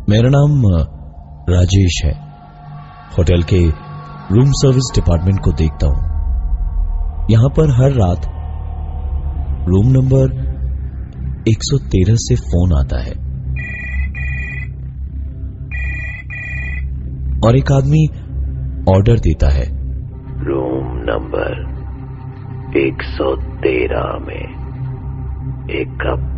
मेरा नाम राजेश है। होटल के रूम सर्विस डिपार्टमेंट को देखता हूं। यहां पर हर रात रूम नंबर 113 से फोन आता है और एक आदमी ऑर्डर देता है, रूम नंबर 113 में एक कप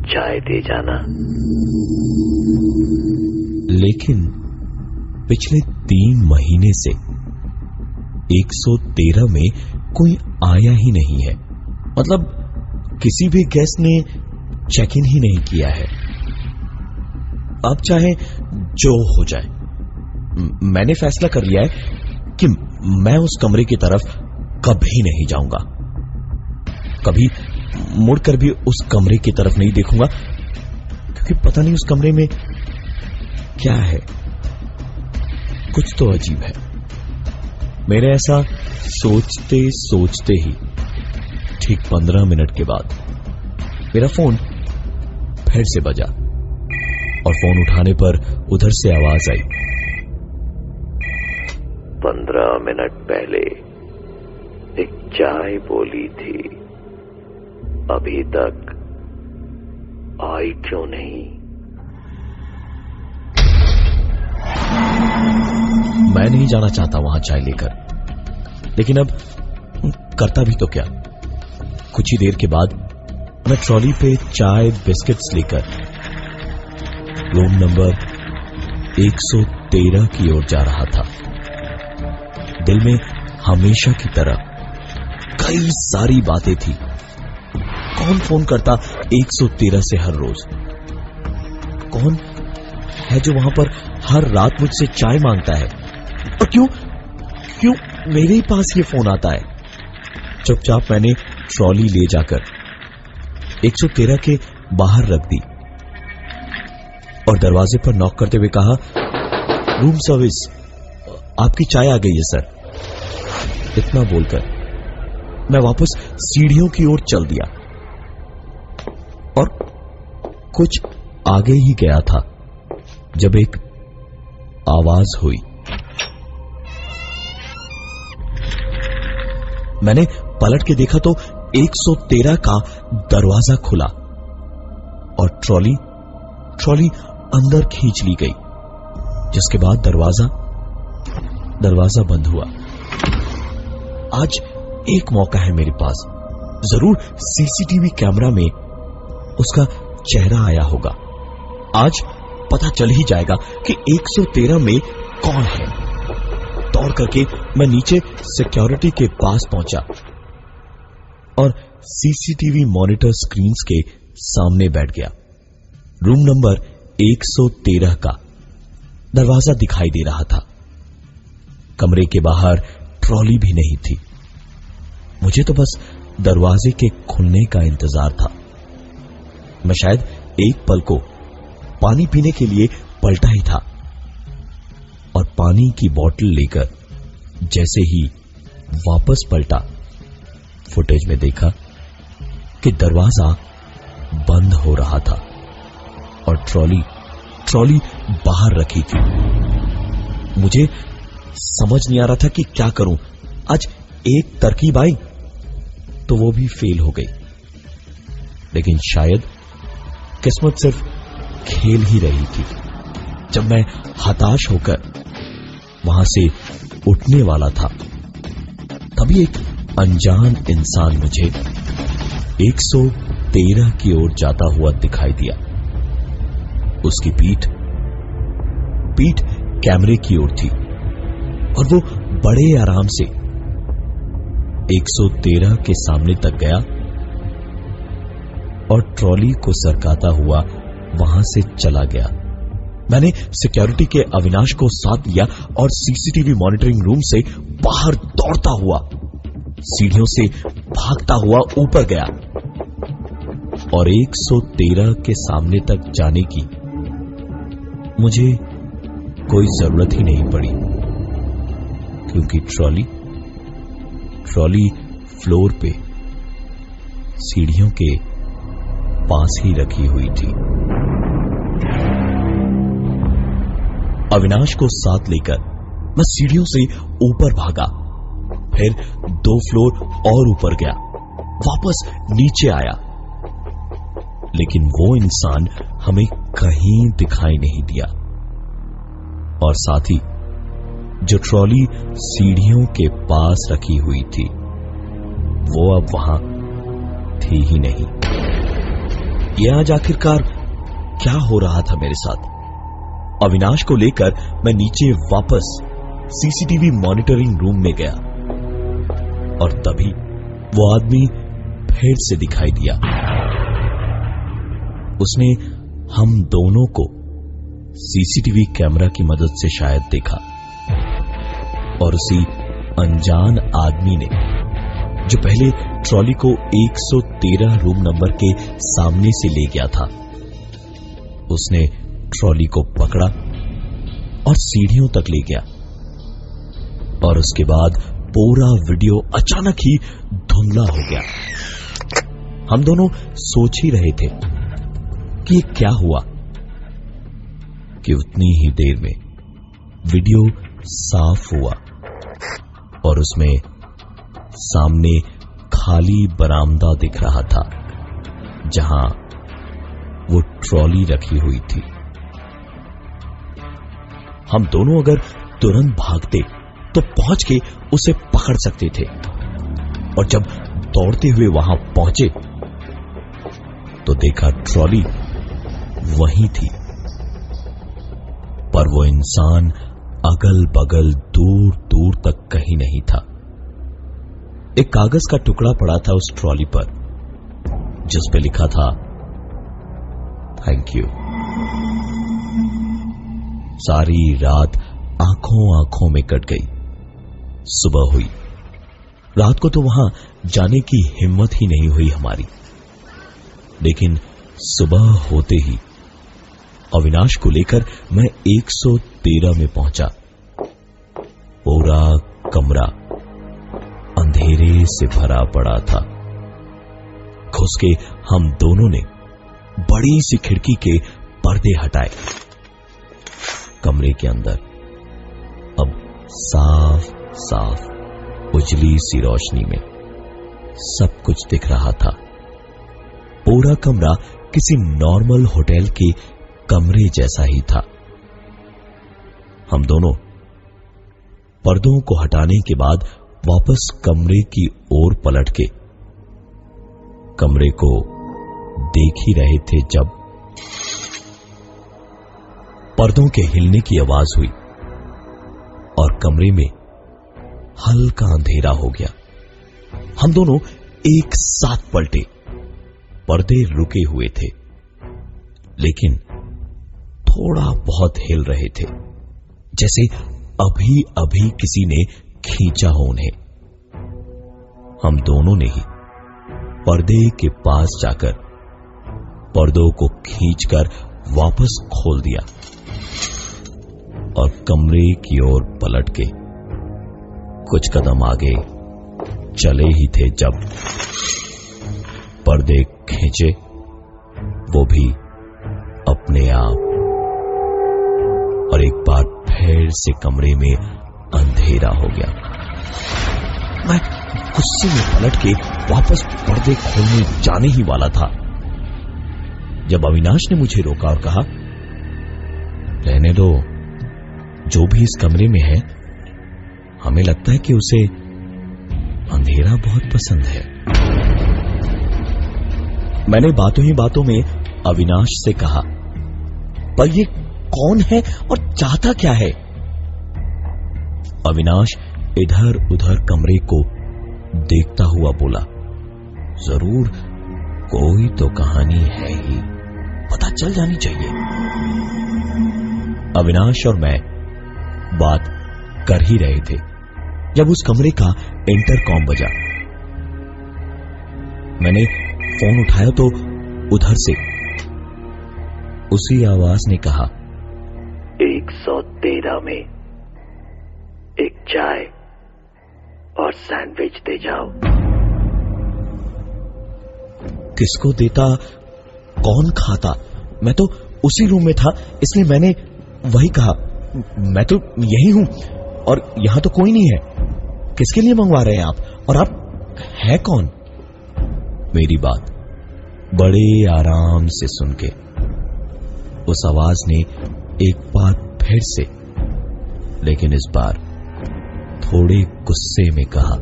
चाय दे जाना। लेकिन पिछले 3 महीने से 113 में कोई आया ही नहीं है। मतलब किसी भी गेस्ट ने चेक इन ही नहीं किया है। अब चाहे जो हो जाए, मैंने फैसला कर लिया है कि मैं उस कमरे की तरफ कभी नहीं जाऊंगा। कभी मुड़कर भी उस कमरे की तरफ नहीं देखूंगा, क्योंकि पता नहीं उस कमरे में क्या है। कुछ तो अजीब है। मेरे ऐसा सोचते सोचते ही ठीक 15 मिनट के बाद मेरा फोन फिर से बजा और फोन उठाने पर उधर से आवाज आई, 15 मिनट पहले एक चाय बोली थी, अभी तक आई क्यों नहीं? मैं नहीं जाना चाहता वहां चाय लेकर, लेकिन अब करता भी तो क्या। कुछ ही देर के बाद मैं ट्रॉली पे चाय बिस्किट्स लेकर रूम नंबर 113 की ओर जा रहा था। दिल में हमेशा की तरह कई सारी बातें थी। कौन फोन करता 113 से हर रोज? कौन है जो वहां पर हर रात मुझसे चाय मांगता है? और क्यों मेरे ही पास ये फोन आता है? चुपचाप मैंने ट्रॉली ले जाकर 113 के बाहर रख दी और दरवाजे पर नॉक करते हुए कहा, रूम सर्विस, आपकी चाय आ गई है सर। इतना बोलकर मैं वापस सीढ़ियों की ओर चल दिया और कुछ आगे ही गया था जब एक आवाज हुई। मैंने पलट के देखा तो 113 का दरवाजा खुला और ट्रॉली अंदर खींच ली गई, जिसके बाद दरवाजा बंद हुआ। आज एक मौका है मेरे पास। जरूर सीसीटीवी कैमरा में उसका चेहरा आया होगा। आज पता चल ही जाएगा कि 113 में कौन है। दौड़ करके मैं नीचे सिक्योरिटी के पास पहुंचा और सीसीटीवी मॉनिटर स्क्रीन्स के सामने बैठ गया। रूम नंबर 113 का दरवाजा दिखाई दे रहा था। कमरे के बाहर ट्रॉली भी नहीं थी। मुझे तो बस दरवाजे के खुलने का इंतजार था। मैं शायद एक पल को पानी पीने के लिए पलटा ही था और पानी की बोतल लेकर जैसे ही वापस पलटा, फुटेज में देखा कि दरवाजा बंद हो रहा था और ट्रॉली बाहर रखी थी। मुझे समझ नहीं आ रहा था कि क्या करूं। आज एक तरकीब आई तो वो भी फेल हो गई, लेकिन शायद किस्मत सिर्फ खेल ही रही थी। जब मैं हताश होकर वहां से उठने वाला था, तभी एक अनजान इंसान मुझे 113 की ओर जाता हुआ दिखाई दिया। उसकी पीठ कैमरे की ओर थी और वो बड़े आराम से 113 के सामने तक गया और ट्रॉली को सरकाता हुआ वहां से चला गया। मैंने सिक्योरिटी के अविनाश को साथ लिया और सीसीटीवी मॉनिटरिंग रूम से बाहर दौड़ता हुआ सीढ़ियों से भागता हुआ ऊपर गया और 113 के सामने तक जाने की मुझे कोई जरूरत ही नहीं पड़ी, क्योंकि ट्रॉली फ्लोर पे सीढ़ियों के पास ही रखी हुई थी। अविनाश को साथ लेकर मैं सीढ़ियों से ऊपर भागा, फिर 2 फ्लोर और ऊपर गया, वापस नीचे आया, लेकिन वो इंसान हमें कहीं दिखाई नहीं दिया। और साथ ही जो ट्रॉली सीढ़ियों के पास रखी हुई थी वो अब वहां थी ही नहीं। यह आज आखिरकार क्या हो रहा था मेरे साथ? अविनाश को लेकर मैं नीचे वापस सीसीटीवी मॉनिटरिंग रूम में गया और तभी वो आदमी फिर से दिखाई दिया। उसने हम दोनों को सीसीटीवी कैमरा की मदद से शायद देखा और उसी अनजान आदमी ने, जो पहले ट्रॉली को 113 रूम नंबर के सामने से ले गया था, उसने ट्रॉली को पकड़ा और सीढ़ियों तक ले गया। और उसके बाद पूरा वीडियो अचानक ही धुंधला हो गया। हम दोनों सोच ही रहे थे कि ये क्या हुआ कि उतनी ही देर में वीडियो साफ हुआ और उसमें सामने खाली बरामदा दिख रहा था जहां वो ट्रॉली रखी हुई थी। हम दोनों अगर तुरंत भागते तो पहुंच के उसे पकड़ सकते थे, और जब दौड़ते हुए वहां पहुंचे तो देखा ट्रॉली वहीं थी, पर वो इंसान अगल बगल दूर दूर तक कहीं नहीं था। एक कागज का टुकड़ा पड़ा था उस ट्रॉली पर, जिस पे लिखा था थैंक यू। सारी रात आंखों आंखों में कट गई। सुबह हुई। रात को तो वहां जाने की हिम्मत ही नहीं हुई हमारी, लेकिन सुबह होते ही अविनाश को लेकर मैं 113 में पहुंचा। पूरा कमरा अंधेरे से भरा पड़ा था। घुस के हम दोनों ने बड़ी सी खिड़की के पर्दे हटाए। कमरे के अंदर अब साफ साफ उजली सी रोशनी में सब कुछ दिख रहा था। पूरा कमरा किसी नॉर्मल होटल के कमरे जैसा ही था। हम दोनों पर्दों को हटाने के बाद वापस कमरे की ओर पलट के कमरे को देख ही रहे थे जब पर्दों के हिलने की आवाज हुई और कमरे में हल्का अंधेरा हो गया। हम दोनों एक साथ पलटे। पर्दे रुके हुए थे, लेकिन थोड़ा बहुत हिल रहे थे, जैसे अभी अभी किसी ने खींचा हो उन्हें। हम दोनों ने ही पर्दे के पास जाकर पर्दों को खींचकर वापस खोल दिया और कमरे की ओर पलट के कुछ कदम आगे चले ही थे जब पर्दे खींचे, वो भी अपने आप, और एक बार फिर से कमरे में अंधेरा हो गया। मैं गुस्से में पलट के वापस पर्दे खोलने जाने ही वाला था जब अविनाश ने मुझे रोका और कहा, रहने दो, जो भी इस कमरे में है हमें लगता है कि उसे अंधेरा बहुत पसंद है। मैंने बातों ही बातों में अविनाश से कहा, पर ये कौन है और चाहता क्या है? अविनाश इधर उधर कमरे को देखता हुआ बोला, जरूर कोई तो कहानी है ही, पता चल जानी चाहिए। अविनाश और मैं बात कर ही रहे थे जब उस कमरे का इंटरकॉम बजा। मैंने फोन उठाया तो उधर से उसी आवाज ने कहा, 113 में एक चाय और सैंडविच दे जाओ। किसको देता कौन खाता? मैं तो उसी रूम में था, इसलिए मैंने वही कहा। मैं तो यही हूं और यहां तो कोई नहीं है। किसके लिए मंगवा रहे हैं आप? और आप है कौन? मेरी बात बड़े आराम से सुन के उस आवाज ने एक बार फिर से, लेकिन इस बार थोड़े गुस्से में कहा,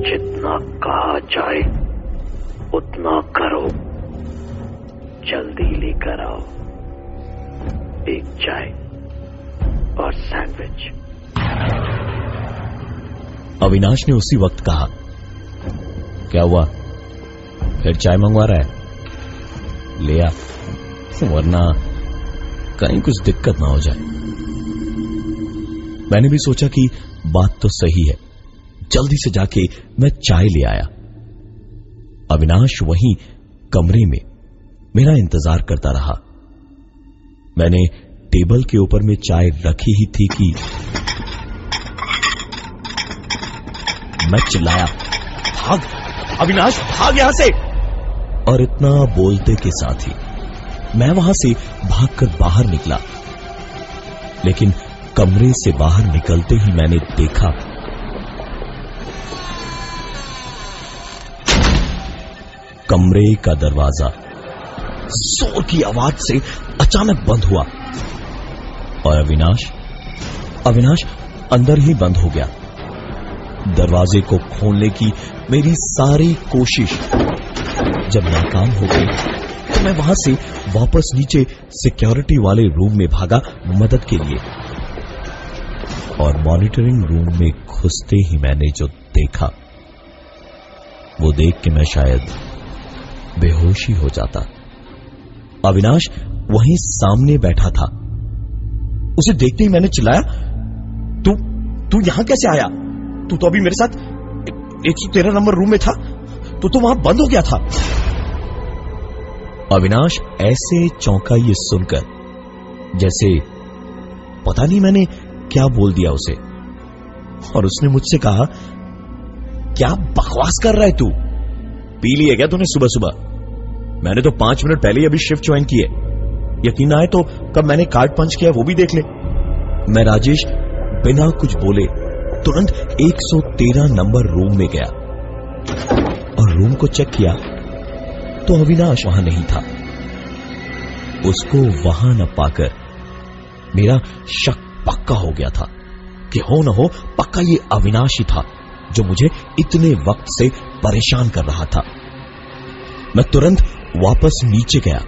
जितना कहा जाए उतना करो, जल्दी लेकर आओ एक चाय और सैंडविच। अविनाश ने उसी वक्त कहा, क्या हुआ, फिर चाय मंगवा रहा है? ले आ, वरना कहीं कुछ दिक्कत ना हो जाए। मैंने भी सोचा कि बात तो सही है, जल्दी से जाके मैं चाय ले आया। अविनाश वहीं कमरे में मेरा इंतजार करता रहा। मैंने टेबल के ऊपर में चाय रखी ही थी कि मैं चिल्लाया, भाग अविनाश, भाग यहां से। और इतना बोलते के साथ ही मैं वहां से भागकर बाहर निकला। लेकिन कमरे से बाहर निकलते ही मैंने देखा कमरे का दरवाजा जोर की आवाज से अचानक बंद हुआ और अविनाश अंदर ही बंद हो गया। दरवाजे को खोलने की मेरी सारी कोशिश जब नाकाम हो गई तो मैं वहां से वापस नीचे सिक्योरिटी वाले रूम में भागा मदद के लिए। और मॉनिटरिंग रूम में घुसते ही मैंने जो देखा वो देख के मैं शायद बेहोश ही हो जाता। अविनाश वहीं सामने बैठा था। उसे देखते ही मैंने चिल्लाया, तू यहां कैसे आया? तू तो अभी मेरे साथ 113 नंबर रूम में था, तो वहां बंद हो गया था। अविनाश ऐसे चौंका ये सुनकर जैसे पता नहीं मैंने क्या बोल दिया उसे। और उसने मुझसे कहा, क्या बकवास कर रहा है तू? पी लिया क्या तूने सुबह सुबह? मैंने तो 5 मिनट पहले ही अभी शिफ्ट ज्वाइन की है। यकीन ना आए तो कब मैंने कार्ड पंच किया वो भी देख ले। मैं राजेश बिना कुछ बोले तुरंत 113 नंबर रूम में गया और रूम को चेक किया तो अविनाश वहां नहीं था। उसको वहां न पाकर मेरा शक पक्का हो गया था कि हो न हो पक्का ये अविनाश ही था जो मुझे इतने वक्त से परेशान कर रहा था। मैं तुरंत वापस नीचे गया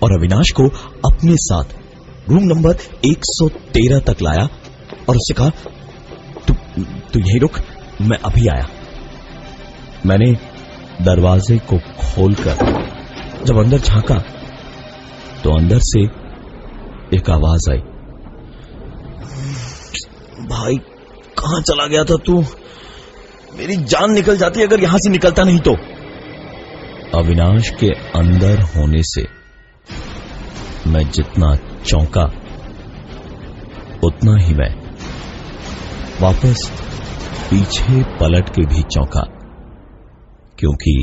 और अविनाश को अपने साथ रूम नंबर 113 तक लाया और उससे कहा, तू यहीं रुक, मैं अभी आया। मैंने दरवाजे को खोलकर जब अंदर झांका तो अंदर से एक आवाज आई, भाई कहां चला गया था तू? मेरी जान निकल जाती अगर यहां से निकलता नहीं तो। अविनाश के अंदर होने से मैं जितना चौंका उतना ही मैं वापस पीछे पलट के भी चौंका, क्योंकि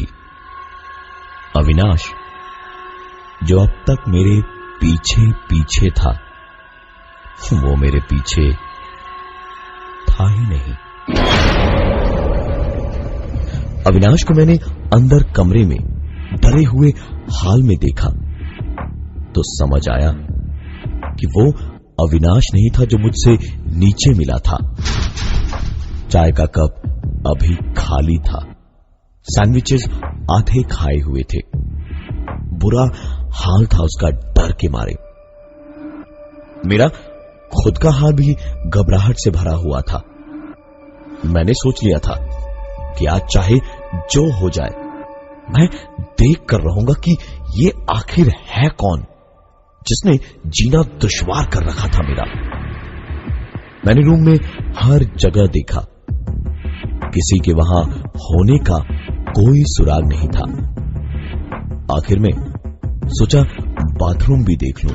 अविनाश जो अब तक मेरे पीछे पीछे था वो मेरे पीछे था ही नहीं। अविनाश को मैंने अंदर कमरे में डरे हुए हाल में देखा तो समझ आया कि वो अविनाश नहीं था जो मुझसे नीचे मिला था। चाय का कप अभी खाली था, सैंडविचेस आधे खाए हुए थे। बुरा हाल था उसका डर के मारे। मेरा खुद का हाल भी घबराहट से भरा हुआ था। मैंने सोच लिया था कि आज चाहे जो हो जाए मैं देख कर रहूंगा कि ये आखिर है कौन जिसने जीना दुश्वार कर रखा था मेरा। मैंने रूम में हर जगह देखा, किसी के वहां होने का कोई सुराग नहीं था। आखिर में सोचा बाथरूम भी देख लूं।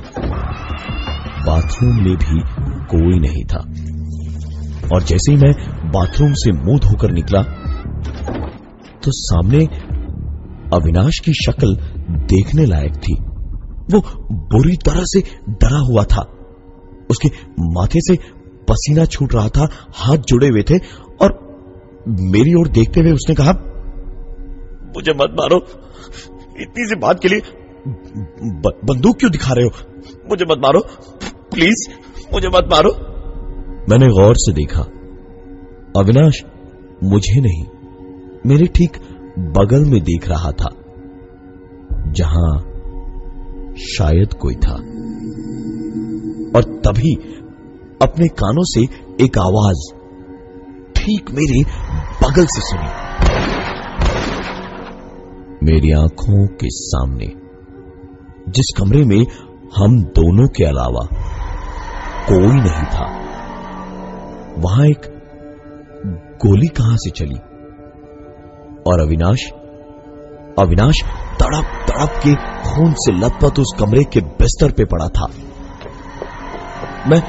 बाथरूम में भी कोई नहीं था। और जैसे ही मैं बाथरूम से मुंह धोकर निकला तो सामने अविनाश की शक्ल देखने लायक थी। वो बुरी तरह से डरा हुआ था। उसके माथे से पसीना छूट रहा था, हाथ जुड़े हुए थे और मेरी ओर देखते हुए उसने कहा, मुझे मत मारो, इतनी सी बात के लिए बंदूक क्यों दिखा रहे हो? मुझे मत मारो प्लीज, मुझे मत मारो। मैंने गौर से देखा, अविनाश मुझे नहीं, मेरे ठीक बगल में देख रहा था, जहां शायद कोई था। और तभी अपने कानों से एक आवाज ठीक मेरे बगल से सुनी। मेरी आंखों के सामने, जिस कमरे में हम दोनों के अलावा कोई नहीं था, वहां एक गोली कहां से चली और अविनाश तड़प तड़प के खून से लथपथ उस कमरे के बिस्तर पे पड़ा था। मैं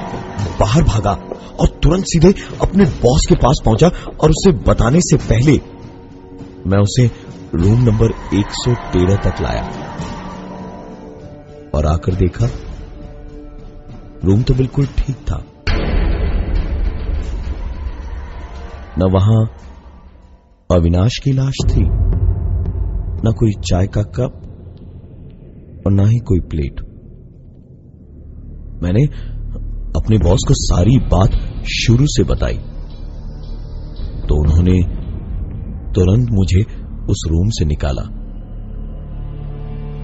बाहर भागा और तुरंत सीधे अपने बॉस के पास पहुंचा और उसे बताने से पहले मैं उसे रूम नंबर 113 तक लाया और आकर देखा, रूम तो बिल्कुल ठीक था। न वहां अविनाश की लाश थी, न कोई चाय का कप और न ही कोई प्लेट। मैंने अपने बॉस को सारी बात शुरू से बताई तो उन्होंने तुरंत मुझे उस रूम से निकाला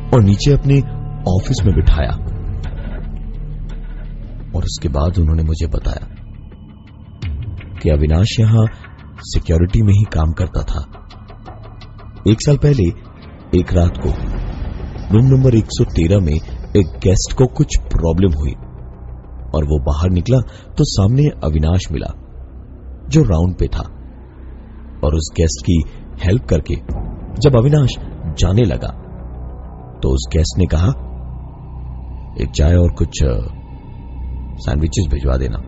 और नीचे अपने ऑफिस में बिठाया और उसके बाद उन्होंने मुझे बताया कि अविनाश यहां सिक्योरिटी में ही काम करता था। 1 साल पहले एक रात को रूम नंबर 113 में एक गेस्ट को कुछ प्रॉब्लम हुई और वो बाहर निकला तो सामने अविनाश मिला जो राउंड पे था और उस गेस्ट की हेल्प करके जब अविनाश जाने लगा तो उस गेस्ट ने कहा, एक चाय और कुछ सैंडविचेस भिजवा देना।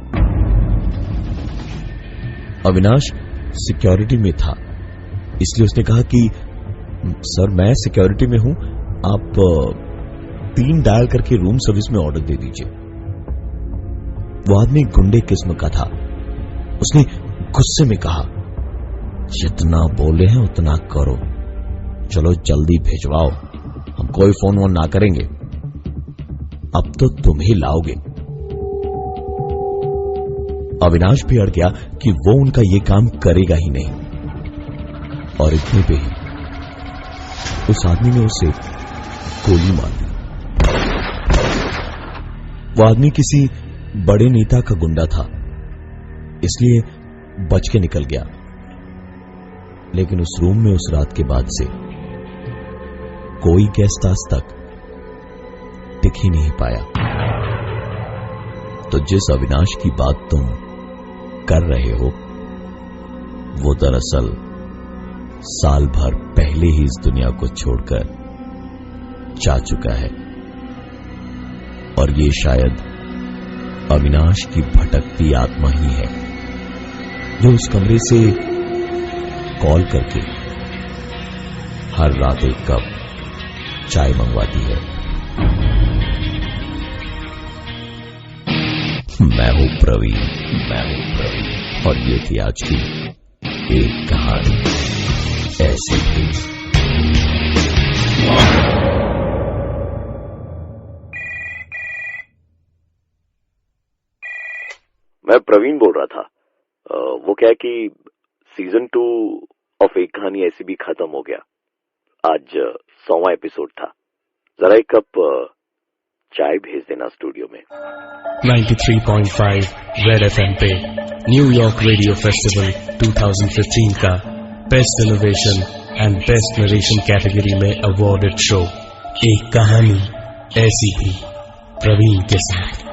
अविनाश सिक्योरिटी में था इसलिए उसने कहा कि सर मैं सिक्योरिटी में हूं, आप 3 डायल करके रूम सर्विस में ऑर्डर दे दीजिए। वो आदमी गुंडे किस्म का था। उसने गुस्से में कहा, जितना बोले हैं उतना करो, चलो जल्दी भिजवाओ, हम कोई फोन वोन ना करेंगे, अब तो तुम ही लाओगे। अविनाश भी अड़ गया कि वो उनका ये काम करेगा ही नहीं और इतने पे ही उस आदमी ने उसे गोली मार दी। वो आदमी किसी बड़े नेता का गुंडा था इसलिए बच के निकल गया, लेकिन उस रूम में उस रात के बाद से कोई गेस्ट आज तक टिक ही नहीं पाया। तो जिस अविनाश की बात तुम कर रहे हो वो दरअसल साल भर पहले ही इस दुनिया को छोड़कर जा चुका है और ये शायद अविनाश की भटकती आत्मा ही है जो उस कमरे से कॉल करके हर रात एक कप चाय मंगवाती है। मैं हूं प्रवीण और ये थी आज की एक कहानी ऐसी थी। मैं प्रवीण बोल रहा था। वो क्या है कि सीजन 2 ऑफ एक कहानी ऐसी भी खत्म हो गया। आज 100वां एपिसोड था। जरा एक कप चाय भेज देना स्टूडियो में। 93.5 रेड एफएम पे न्यूयॉर्क रेडियो फेस्टिवल 2015 का best innovation and best narration category में अवार्डेड शो एक कहानी ऐसी थी प्रवीण के साथ।